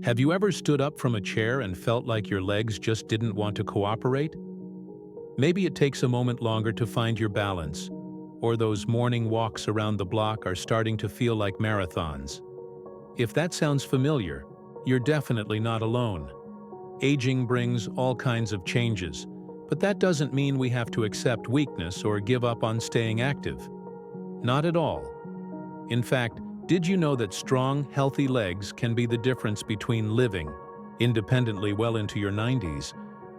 Have you ever stood up from a chair and felt like your legs just didn't want to cooperate? Maybe it takes a moment longer to find your balance, or those morning walks around the block are starting to feel like marathons. If that sounds familiar, you're definitely not alone. Aging brings all kinds of changes, but that doesn't mean we have to accept weakness or give up on staying active. Not at all. In fact, did you know that strong, healthy legs can be the difference between living independently well into your 90s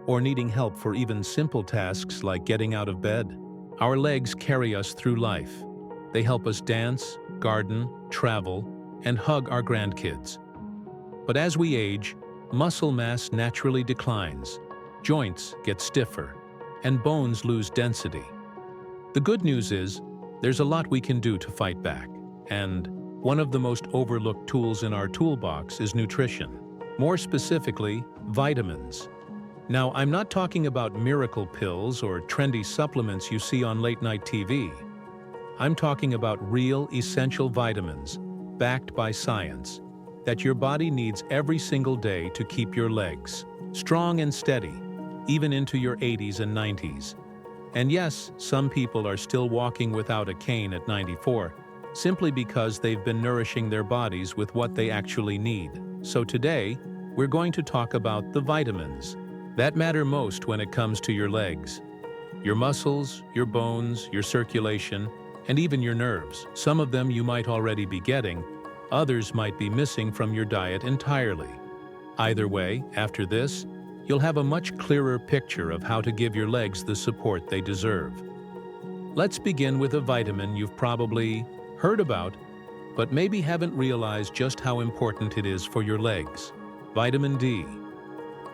or needing help for even simple tasks like getting out of bed? Our legs carry us through life. They help us dance, garden, travel, and hug our grandkids. But as we age, muscle mass naturally declines, joints get stiffer, and bones lose density. The good news is, there's a lot we can do to fight back, and one of the most overlooked tools in our toolbox is nutrition. More specifically, vitamins. Now, I'm not talking about miracle pills or trendy supplements you see on late-night TV. I'm talking about real, essential vitamins, backed by science, that your body needs every single day to keep your legs strong and steady, even into your 80s and 90s. And yes, some people are still walking without a cane at 94, simply because they've been nourishing their bodies with what they actually need. So today, we're going to talk about the vitamins that matter most when it comes to your legs. Your muscles, your bones, your circulation, and even your nerves. Some of them you might already be getting, others might be missing from your diet entirely. Either way, after this, you'll have a much clearer picture of how to give your legs the support they deserve. Let's begin with a vitamin you've probably heard about, but maybe haven't realized just how important it is for your legs. Vitamin D.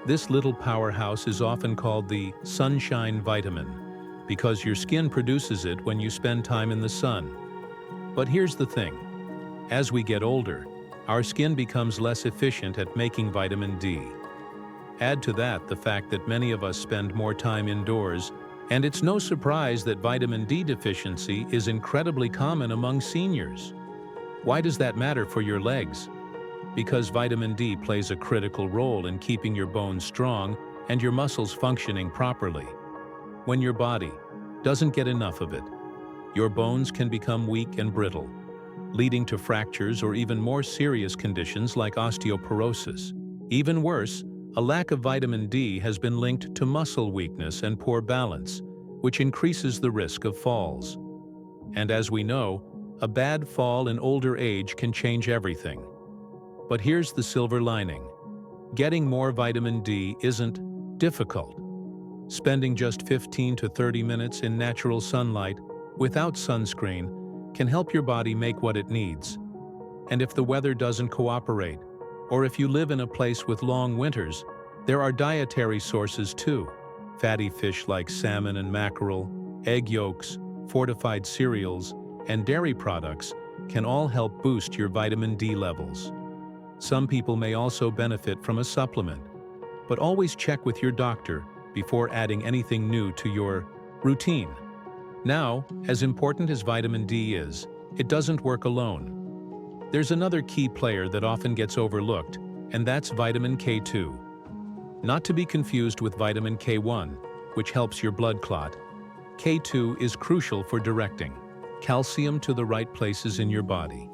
This little powerhouse is often called the sunshine vitamin because your skin produces it when you spend time in the sun. But here's the thing. As we get older, our skin becomes less efficient at making vitamin D. Add to that the fact that many of us spend more time indoors, and it's no surprise that vitamin D deficiency is incredibly common among seniors. Why does that matter for your legs? Because vitamin D plays a critical role in keeping your bones strong and your muscles functioning properly. When your body doesn't get enough of it, your bones can become weak and brittle, leading to fractures or even more serious conditions like osteoporosis. Even worse, a lack of vitamin D has been linked to muscle weakness and poor balance, which increases the risk of falls. And as we know, a bad fall in older age can change everything. But here's the silver lining. Getting more vitamin D isn't difficult. Spending just 15 to 30 minutes in natural sunlight without sunscreen can help your body make what it needs. And if the weather doesn't cooperate, or if you live in a place with long winters, there are dietary sources too. Fatty fish like salmon and mackerel, egg yolks, fortified cereals, and dairy products can all help boost your vitamin D levels. Some people may also benefit from a supplement, but always check with your doctor before adding anything new to your routine. Now, as important as vitamin D is, it doesn't work alone. There's another key player that often gets overlooked, and that's vitamin K2. Not to be confused with vitamin K1, which helps your blood clot. K2 is crucial for directing calcium to the right places in your body.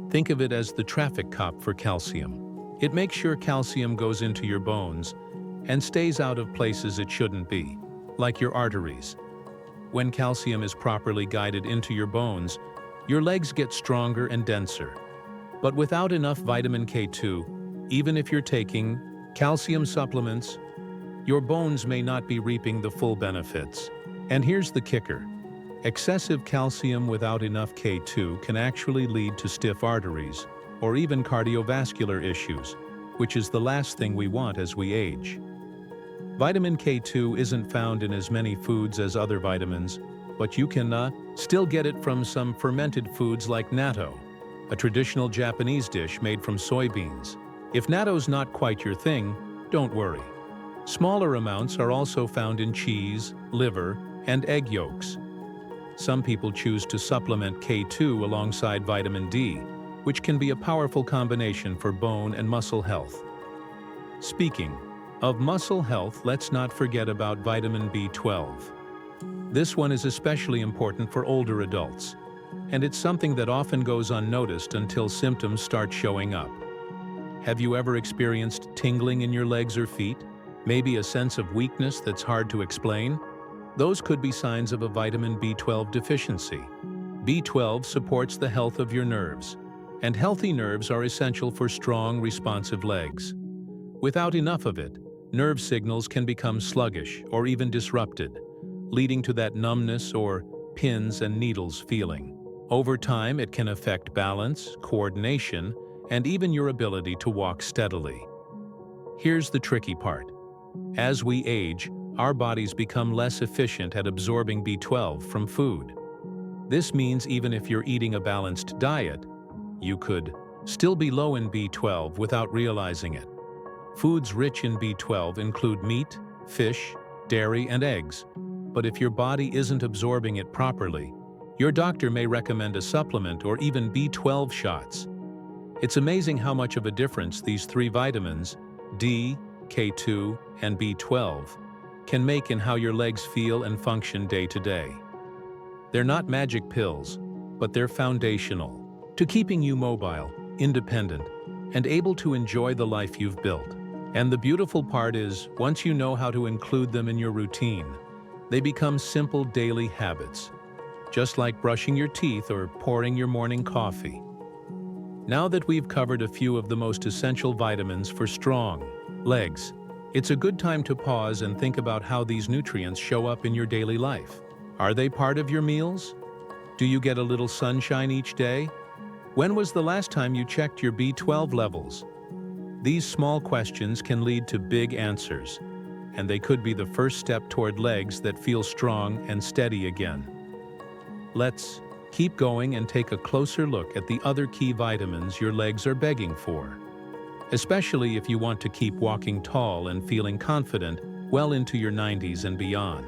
Think of it as the traffic cop for calcium. It makes sure calcium goes into your bones and stays out of places it shouldn't be, like your arteries. When calcium is properly guided into your bones, your legs get stronger and denser. But without enough vitamin K2, even if you're taking calcium supplements, your bones may not be reaping the full benefits. And here's the kicker. Excessive calcium without enough K2 can actually lead to stiff arteries or even cardiovascular issues, which is the last thing we want as we age. Vitamin K2 isn't found in as many foods as other vitamins, but you can still get it from some fermented foods like natto, a traditional Japanese dish made from soybeans. If natto's not quite your thing, don't worry. Smaller amounts are also found in cheese, liver, and egg yolks. Some people choose to supplement K2 alongside vitamin D, which can be a powerful combination for bone and muscle health. Speaking of muscle health, let's not forget about vitamin B12. This one is especially important for older adults, and it's something that often goes unnoticed until symptoms start showing up. Have you ever experienced tingling in your legs or feet? Maybe a sense of weakness that's hard to explain? Those could be signs of a vitamin B12 deficiency. B12 supports the health of your nerves, and healthy nerves are essential for strong, responsive legs. Without enough of it, nerve signals can become sluggish or even disrupted, leading to that numbness or pins and needles feeling. Over time, it can affect balance, coordination, and even your ability to walk steadily. Here's the tricky part. As we age, our bodies become less efficient at absorbing B12 from food. This means even if you're eating a balanced diet, you could still be low in B12 without realizing it. Foods rich in B12 include meat, fish, dairy, and eggs. But if your body isn't absorbing it properly, your doctor may recommend a supplement or even B12 shots. It's amazing how much of a difference these three vitamins, D, K2, and B12, can make in how your legs feel and function day to day. They're not magic pills, but they're foundational to keeping you mobile, independent, and able to enjoy the life you've built. And the beautiful part is, once you know how to include them in your routine, they become simple daily habits, just like brushing your teeth or pouring your morning coffee. Now that we've covered a few of the most essential vitamins for strong legs, it's a good time to pause and think about how these nutrients show up in your daily life. Are they part of your meals? Do you get a little sunshine each day? When was the last time you checked your B12 levels? These small questions can lead to big answers, and they could be the first step toward legs that feel strong and steady again. Let's keep going and take a closer look at the other key vitamins your legs are begging for, especially if you want to keep walking tall and feeling confident well into your 90s and beyond.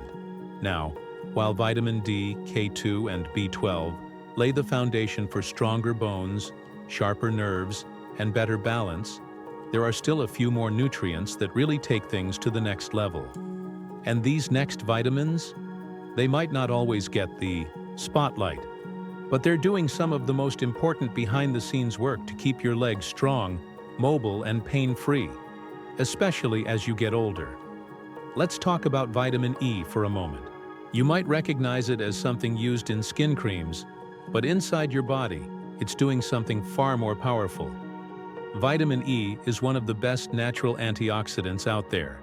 Now, while vitamin D, K2, and B12 lay the foundation for stronger bones, sharper nerves, and better balance, there are still a few more nutrients that really take things to the next level. And these next vitamins, they might not always get the spotlight, but they're doing some of the most important behind-the-scenes work to keep your legs strong, mobile, and pain-free, especially as you get older. Let's talk about vitamin E for a moment. You might recognize it as something used in skin creams, but inside your body, it's doing something far more powerful. Vitamin E is one of the best natural antioxidants out there.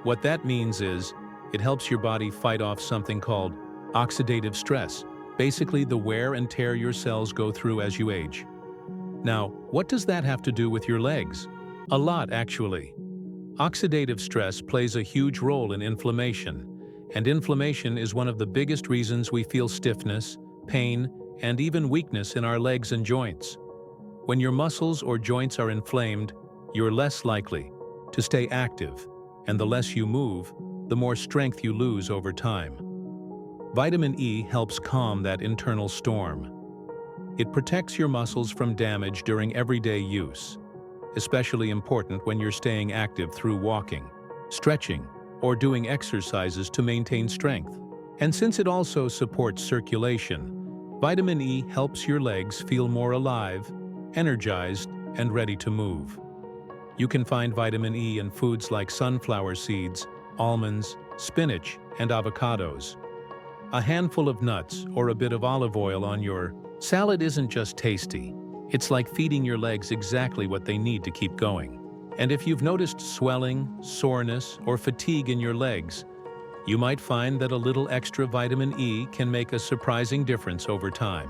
What that means is, it helps your body fight off something called oxidative stress, basically the wear and tear your cells go through as you age. Now, what does that have to do with your legs? A lot, actually. Oxidative stress plays a huge role in inflammation, and inflammation is one of the biggest reasons we feel stiffness, pain, and even weakness in our legs and joints. When your muscles or joints are inflamed, you're less likely to stay active, and the less you move, the more strength you lose over time. Vitamin E helps calm that internal storm. It protects your muscles from damage during everyday use, especially important when you're staying active through walking, stretching, or doing exercises to maintain strength. And since it also supports circulation, vitamin E helps your legs feel more alive, energized, and ready to move. You can find vitamin E in foods like sunflower seeds, almonds, spinach, and avocados. A handful of nuts or a bit of olive oil on your salad isn't just tasty. It's like feeding your legs exactly what they need to keep going. And if you've noticed swelling, soreness, or fatigue in your legs, you might find that a little extra vitamin E can make a surprising difference over time.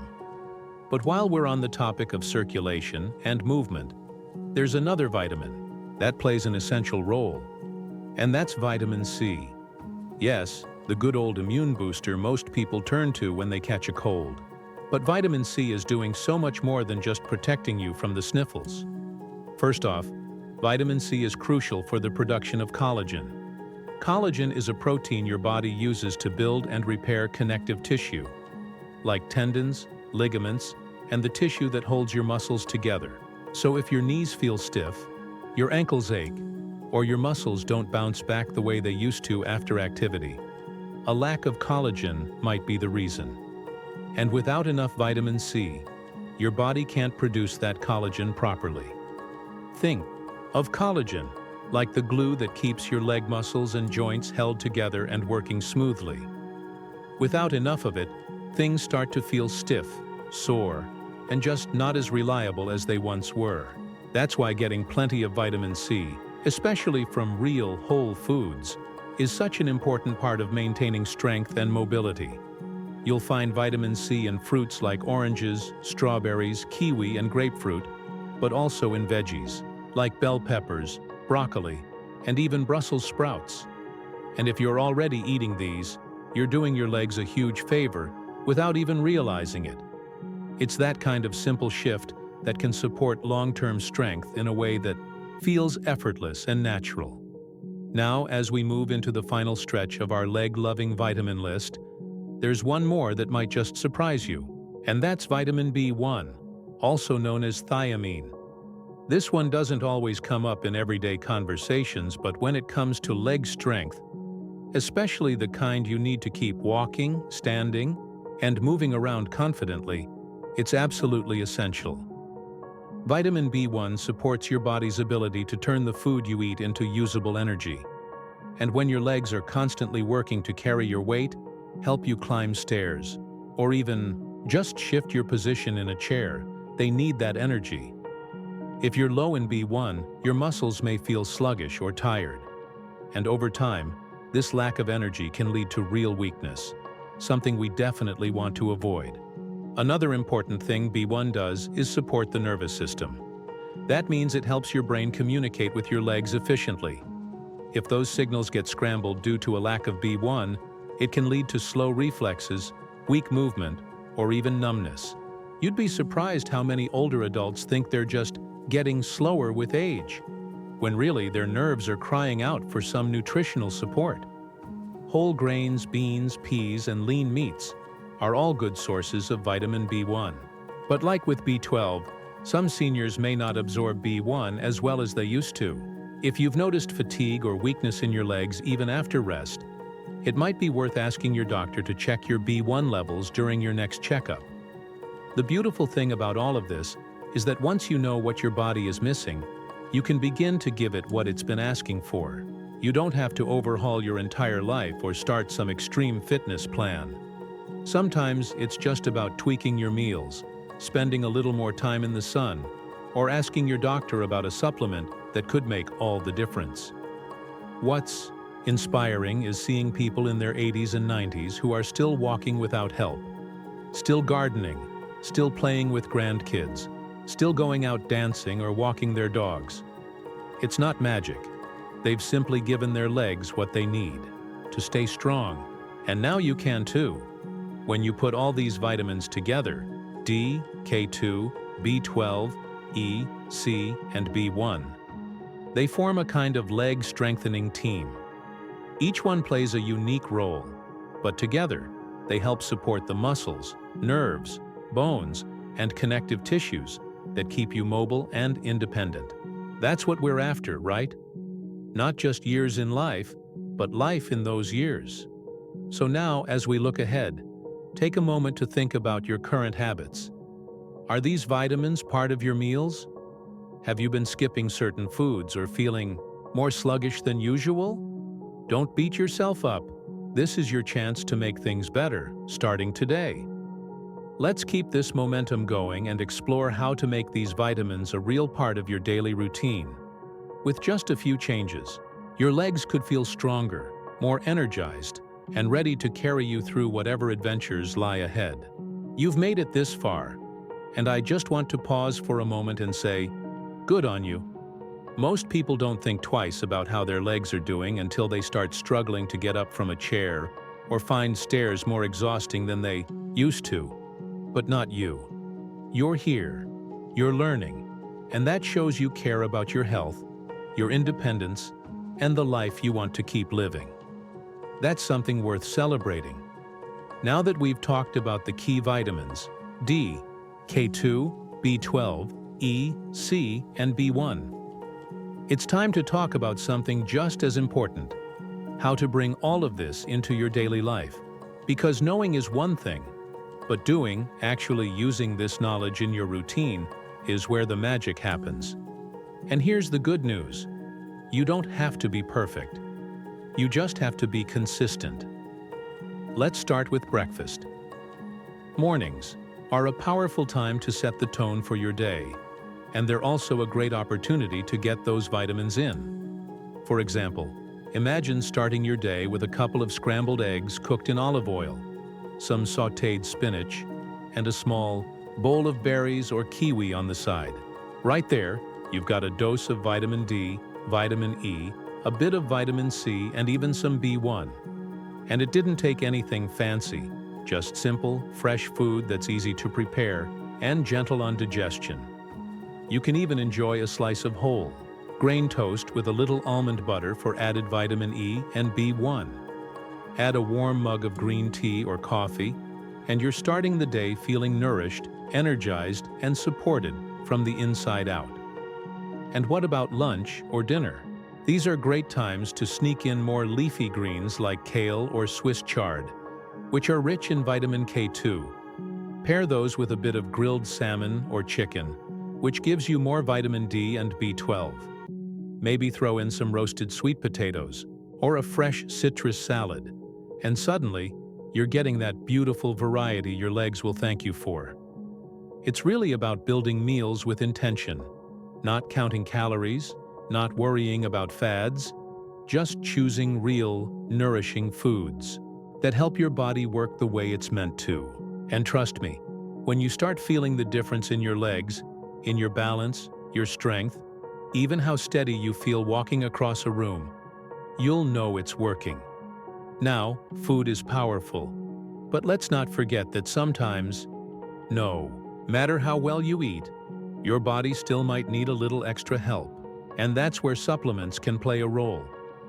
But while we're on the topic of circulation and movement, there's another vitamin that plays an essential role, and that's vitamin C. Yes, the good old immune booster most people turn to when they catch a cold. But vitamin C is doing so much more than just protecting you from the sniffles. First off, vitamin C is crucial for the production of collagen. Collagen is a protein your body uses to build and repair connective tissue, like tendons, ligaments, and the tissue that holds your muscles together. So if your knees feel stiff, your ankles ache, or your muscles don't bounce back the way they used to after activity. A lack of collagen might be the reason. And without enough vitamin C, your body can't produce that collagen properly. Think of collagen like the glue that keeps your leg muscles and joints held together and working smoothly. Without enough of it, things start to feel stiff, sore, and just not as reliable as they once were. That's why getting plenty of vitamin C, especially from real, whole foods, is such an important part of maintaining strength and mobility. You'll find vitamin C in fruits like oranges, strawberries, kiwi, and grapefruit, but also in veggies, like bell peppers, broccoli, and even Brussels sprouts. And if you're already eating these, you're doing your legs a huge favor without even realizing it. It's that kind of simple shift that can support long-term strength in a way that feels effortless and natural. Now, as we move into the final stretch of our leg-loving vitamin list, there's one more that might just surprise you, and that's vitamin B1, also known as thiamine. This one doesn't always come up in everyday conversations, but when it comes to leg strength, especially the kind you need to keep walking, standing, and moving around confidently, it's absolutely essential. Vitamin B1 supports your body's ability to turn the food you eat into usable energy. And when your legs are constantly working to carry your weight, help you climb stairs, or even just shift your position in a chair, they need that energy. If you're low in B1, your muscles may feel sluggish or tired. And over time, this lack of energy can lead to real weakness, something we definitely want to avoid. Another important thing B1 does is support the nervous system. That means it helps your brain communicate with your legs efficiently. If those signals get scrambled due to a lack of B1, it can lead to slow reflexes, weak movement, or even numbness. You'd be surprised how many older adults think they're just getting slower with age, when really their nerves are crying out for some nutritional support. Whole grains, beans, peas, and lean meats are all good sources of vitamin B1. But like with B12, some seniors may not absorb B1 as well as they used to. If you've noticed fatigue or weakness in your legs even after rest, it might be worth asking your doctor to check your B1 levels during your next checkup. The beautiful thing about all of this is that once you know what your body is missing, you can begin to give it what it's been asking for. You don't have to overhaul your entire life or start some extreme fitness plan. Sometimes it's just about tweaking your meals, spending a little more time in the sun, or asking your doctor about a supplement that could make all the difference. What's inspiring is seeing people in their 80s and 90s who are still walking without help, still gardening, still playing with grandkids, still going out dancing or walking their dogs. It's not magic. They've simply given their legs what they need to stay strong. And now you can too. When you put all these vitamins together, D, K2, B12, E, C, and B1, they form a kind of leg strengthening team. Each one plays a unique role, but together they help support the muscles, nerves, bones, and connective tissues that keep you mobile and independent. That's what we're after, right? Not just years in life, but life in those years. So now, as we look ahead, take a moment to think about your current habits. Are these vitamins part of your meals? Have you been skipping certain foods or feeling more sluggish than usual? Don't beat yourself up. This is your chance to make things better, starting today. Let's keep this momentum going and explore how to make these vitamins a real part of your daily routine. With just a few changes, your legs could feel stronger, more energized, and ready to carry you through whatever adventures lie ahead. You've made it this far, and I just want to pause for a moment and say, good on you. Most people don't think twice about how their legs are doing until they start struggling to get up from a chair or find stairs more exhausting than they used to. But not you. You're here, you're learning, and that shows you care about your health, your independence, and the life you want to keep living. That's something worth celebrating. Now that we've talked about the key vitamins, D, K2, B12, E, C, and B1, It's time to talk about something just as important: how to bring all of this into your daily life. Because knowing is one thing, but doing, actually using this knowledge in your routine, is where the magic happens. And here's the good news: you don't have to be perfect. You just have to be consistent. Let's start with breakfast. Mornings are a powerful time to set the tone for your day, and they're also a great opportunity to get those vitamins in. For example, imagine starting your day with a couple of scrambled eggs cooked in olive oil, some sautéed spinach, and a small bowl of berries or kiwi on the side. Right there, you've got a dose of vitamin D, vitamin E, a bit of vitamin C, and even some B1. And it didn't take anything fancy, just simple, fresh food that's easy to prepare and gentle on digestion. You can even enjoy a slice of whole grain toast with a little almond butter for added vitamin E and B1. Add a warm mug of green tea or coffee, and you're starting the day feeling nourished, energized, and supported from the inside out. And what about lunch or dinner? These are great times to sneak in more leafy greens like kale or Swiss chard, which are rich in vitamin K2. Pair those with a bit of grilled salmon or chicken, which gives you more vitamin D and B12. Maybe throw in some roasted sweet potatoes or a fresh citrus salad, and suddenly, you're getting that beautiful variety your legs will thank you for. It's really about building meals with intention, not counting calories, not worrying about fads, just choosing real, nourishing foods that help your body work the way it's meant to. And trust me, when you start feeling the difference in your legs, in your balance, your strength, even how steady you feel walking across a room, you'll know it's working. Now, food is powerful, but let's not forget that sometimes, no matter how well you eat, your body still might need a little extra help. And that's where supplements can play a role,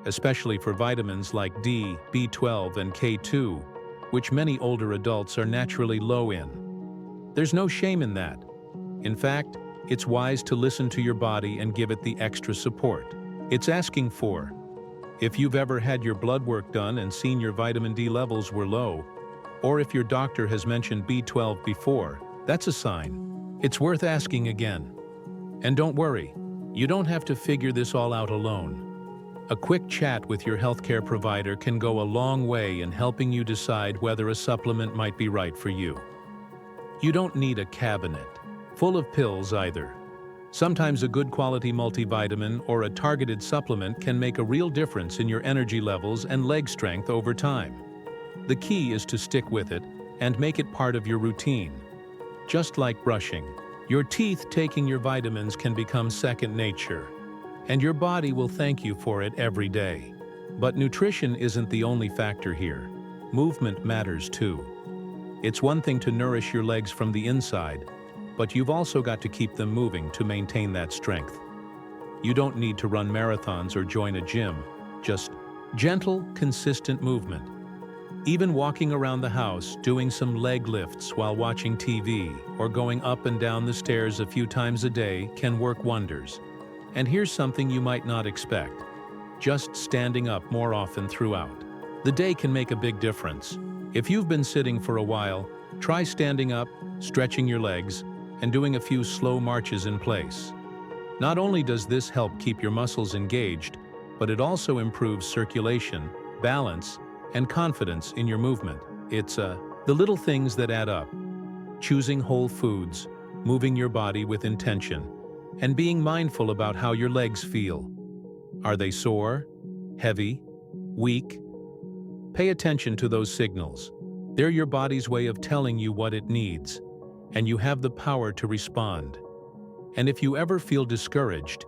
especially for vitamins like D, B12, and K2, which many older adults are naturally low in. There's no shame in that. In fact, it's wise to listen to your body and give it the extra support it's asking for. If you've ever had your blood work done and seen your vitamin D levels were low, or if your doctor has mentioned B12 before, that's a sign. It's worth asking again. And don't worry, you don't have to figure this all out alone. A quick chat with your healthcare provider can go a long way in helping you decide whether a supplement might be right for you. You don't need a cabinet full of pills either. Sometimes a good quality multivitamin or a targeted supplement can make a real difference in your energy levels and leg strength over time. The key is to stick with it and make it part of your routine. Just like brushing your teeth, taking your vitamins can become second nature, and your body will thank you for it every day. But nutrition isn't the only factor here. Movement matters too. It's one thing to nourish your legs from the inside, but you've also got to keep them moving to maintain that strength. You don't need to run marathons or join a gym, just gentle, consistent movement. Even walking around the house, doing some leg lifts while watching TV, or going up and down the stairs a few times a day can work wonders. And here's something you might not expect: just standing up more often throughout the day can make a big difference. If you've been sitting for a while, try standing up, stretching your legs, and doing a few slow marches in place. Not only does this help keep your muscles engaged, but it also improves circulation, balance, and confidence in your movement. It's the little things that add up. Choosing whole foods, moving your body with intention, and being mindful about how your legs feel. Are they sore, heavy, weak? Pay attention to those signals. They're your body's way of telling you what it needs, and you have the power to respond. And if you ever feel discouraged,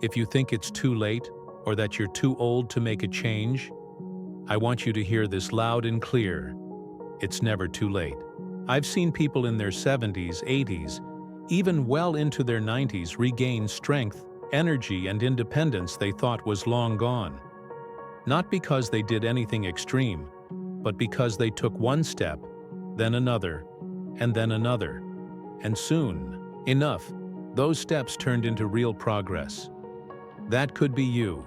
if you think it's too late or that you're too old to make a change, I want you to hear this loud and clear: it's never too late. I've seen people in their 70s, 80s, even well into their 90s regain strength, energy, and independence they thought was long gone. Not because they did anything extreme, but because they took one step, then another, and then another. And soon enough, those steps turned into real progress. That could be you.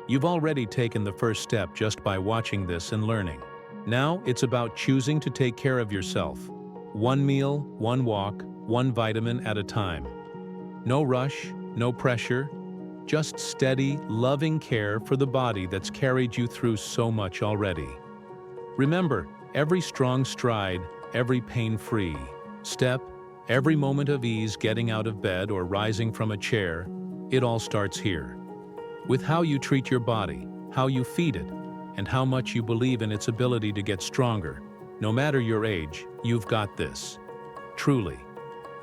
You've already taken the first step just by watching this and learning. Now it's about choosing to take care of yourself. One meal, one walk, one vitamin at a time. No rush, no pressure, just steady, loving care for the body that's carried you through so much already. Remember, every strong stride, every pain-free step, every moment of ease getting out of bed or rising from a chair, it all starts here. With how you treat your body, how you feed it, and how much you believe in its ability to get stronger. No matter your age, you've got this. Truly.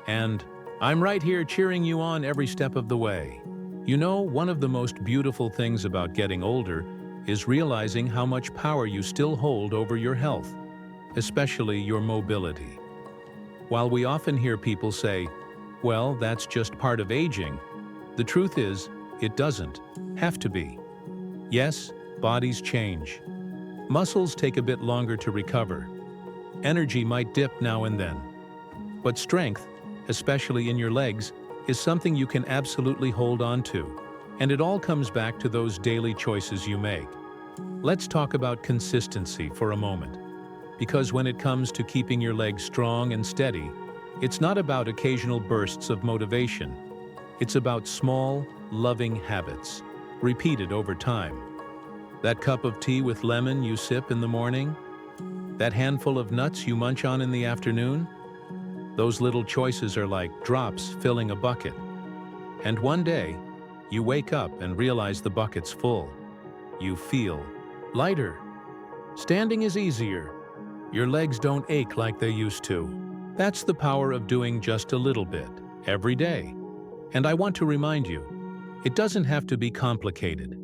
And I'm right here cheering you on every step of the way. You know, one of the most beautiful things about getting older is realizing how much power you still hold over your health, especially your mobility. While we often hear people say, well, that's just part of aging, the truth is, it doesn't have to be. Yes, bodies change. Muscles take a bit longer to recover. Energy might dip now and then. But strength, especially in your legs, is something you can absolutely hold on to. And it all comes back to those daily choices you make. Let's talk about consistency for a moment. Because when it comes to keeping your legs strong and steady, it's not about occasional bursts of motivation. It's about small, loving habits, repeated over time. That cup of tea with lemon you sip in the morning? That handful of nuts you munch on in the afternoon? Those little choices are like drops filling a bucket. And one day, you wake up and realize the bucket's full. You feel lighter. Standing is easier. Your legs don't ache like they used to. That's the power of doing just a little bit, every day. And I want to remind you, it doesn't have to be complicated.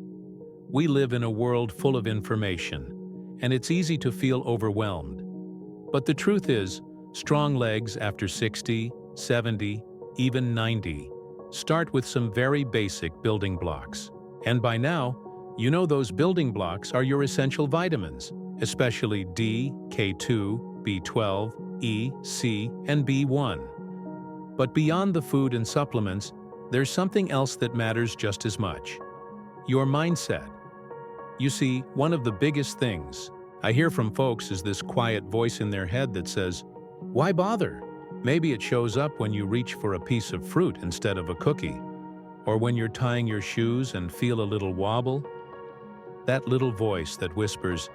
We live in a world full of information, and it's easy to feel overwhelmed. But the truth is, strong legs after 60, 70, even 90 start with some very basic building blocks. And by now, you know those building blocks are your essential vitamins, especially D, K2, B12, E, C, and B1. But beyond the food and supplements, there's something else that matters just as much. Your mindset. You see, one of the biggest things I hear from folks is this quiet voice in their head that says, "Why bother?" Maybe it shows up when you reach for a piece of fruit instead of a cookie, or when you're tying your shoes and feel a little wobble. That little voice that whispers,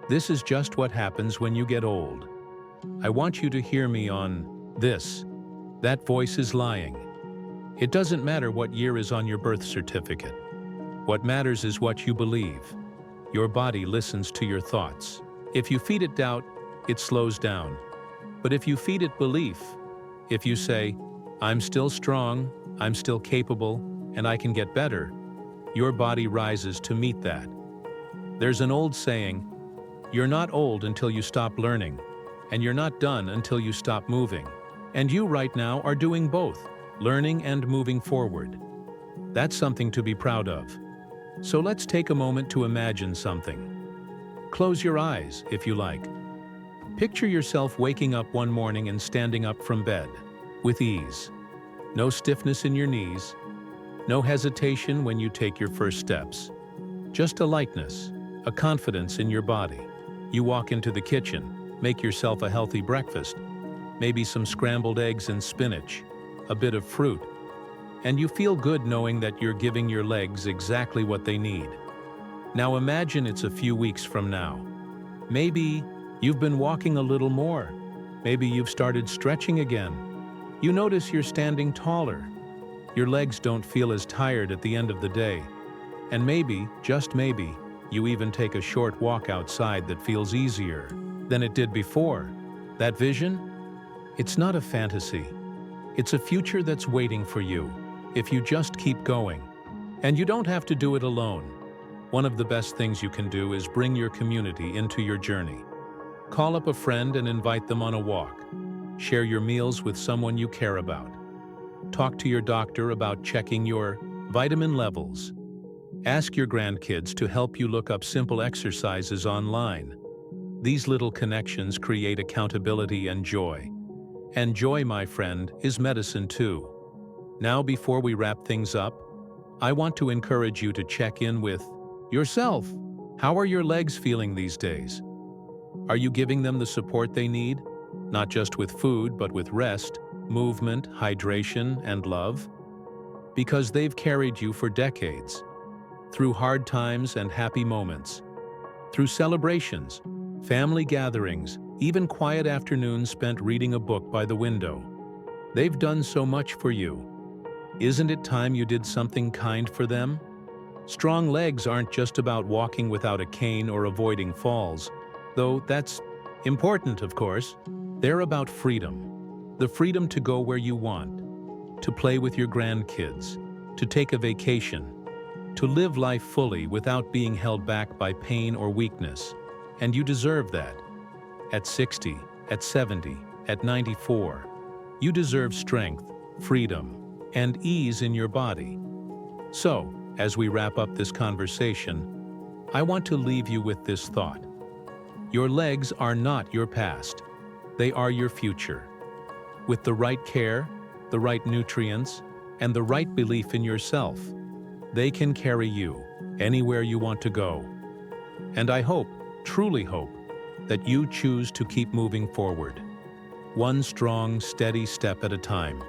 "This is just what happens when you get old." I want you to hear me on this. That voice is lying. It doesn't matter what year is on your birth certificate. What matters is what you believe. Your body listens to your thoughts. If you feed it doubt, it slows down. But if you feed it belief, if you say, "I'm still strong, I'm still capable, and I can get better," your body rises to meet that. There's an old saying, "You're not old until you stop learning, and you're not done until you stop moving." And you right now are doing both, learning and moving forward. That's something to be proud of. So let's take a moment to imagine something. Close your eyes, if you like. Picture yourself waking up one morning and standing up from bed, with ease. No stiffness in your knees, no hesitation when you take your first steps. Just a lightness, a confidence in your body. You walk into the kitchen, make yourself a healthy breakfast, maybe some scrambled eggs and spinach, a bit of fruit, and you feel good knowing that you're giving your legs exactly what they need. Now imagine it's a few weeks from now. Maybe you've been walking a little more. Maybe you've started stretching again. You notice you're standing taller. Your legs don't feel as tired at the end of the day. And maybe, just maybe, you even take a short walk outside that feels easier than it did before. That vision? It's not a fantasy. It's a future that's waiting for you, if you just keep going. And you don't have to do it alone. One of the best things you can do is bring your community into your journey. Call up a friend and invite them on a walk. Share your meals with someone you care about. Talk to your doctor about checking your vitamin levels. Ask your grandkids to help you look up simple exercises online. These little connections create accountability and joy. And joy, my friend, is medicine too. Now, before we wrap things up, I want to encourage you to check in with yourself. How are your legs feeling these days? Are you giving them the support they need? Not just with food, but with rest, movement, hydration, and love? Because they've carried you for decades, through hard times and happy moments, through celebrations, family gatherings, even quiet afternoons spent reading a book by the window. They've done so much for you. Isn't it time you did something kind for them? Strong legs aren't just about walking without a cane or avoiding falls, though that's important, of course. They're about freedom. The freedom to go where you want, to play with your grandkids, to take a vacation, to live life fully without being held back by pain or weakness. And you deserve that. At 60, at 70, at 94, you deserve strength, freedom, and ease in your body. So, as we wrap up this conversation, I want to leave you with this thought. Your legs are not your past. They are your future. With the right care, the right nutrients, and the right belief in yourself, they can carry you anywhere you want to go. And I hope, truly hope, that you choose to keep moving forward, one strong, steady step at a time.